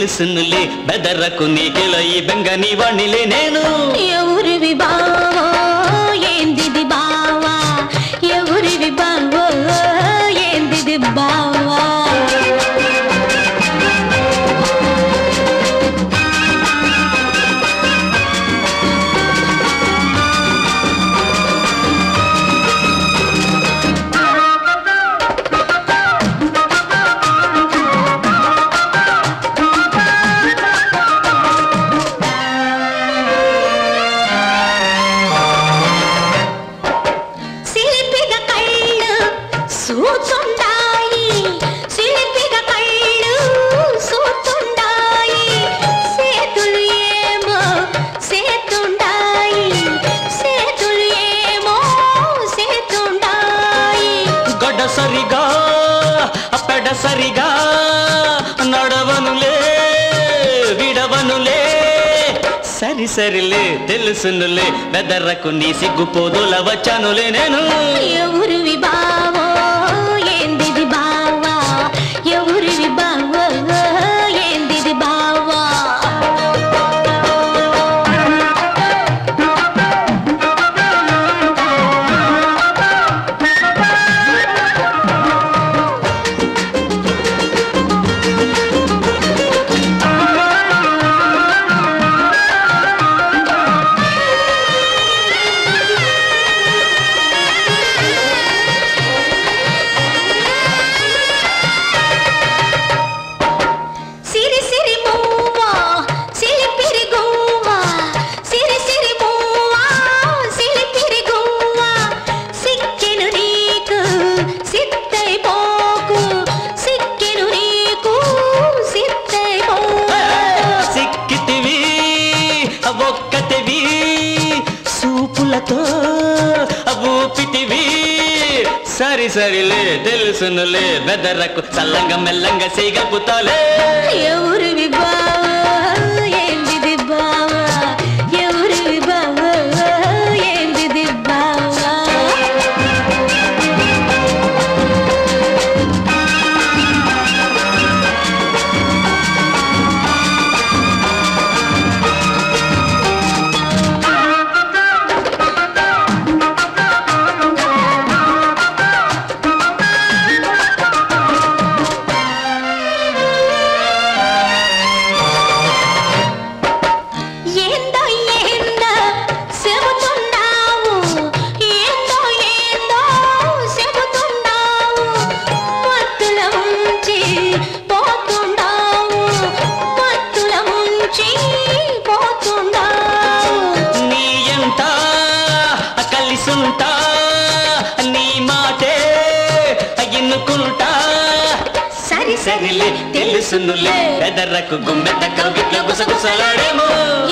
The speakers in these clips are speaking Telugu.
తెలుసునులే బెదరకు నీకెలా ఈ బెంగని వాణిలే నేను ఎవరివి బావా ఏందిది బావా ఎవరివి బావా ఏందిది బావా సరిగా అప్పడ సరిగా నడవనులే విడవనులే సరి సరిలే తెలుసునులే బెదరకు నీ సిగ్గుపోదుల వచ్చానులే నేను ఎవరివి బావో ఏందిది బావా ఎవరివి బావో ఏందిది బావా ఒక్కటివి సూపులతో ఊపిటివి సరి సరిలే తెలుసునులే బెదరకు చల్లంగా మెల్లంగా చేయగలుగుతాలే ఎవరివి బావా ఏందిది బావా ఎవరివి బావా ఏందిది బావా నీ మాటే ఎన్నుకుంటా సరి సరిలే తెలుసునులే బెదరకు గుమ్మెట కవిట్లో గుసగుసలాడేమో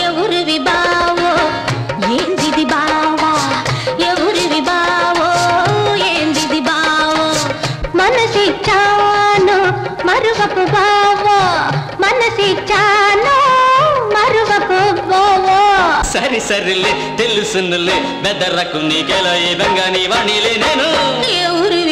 ఎవరివి బావో ఏందిది బావా ఎవరివి బావో ఏందిది బావో మనసిచ్చాను మరువపు బావో మనసిచ్చాను మరువపు బావో సరి సరిలే తెలుసునులే బెదరకు నీకెలా ఈ బెంగని వాణిలే నేను ఎవరి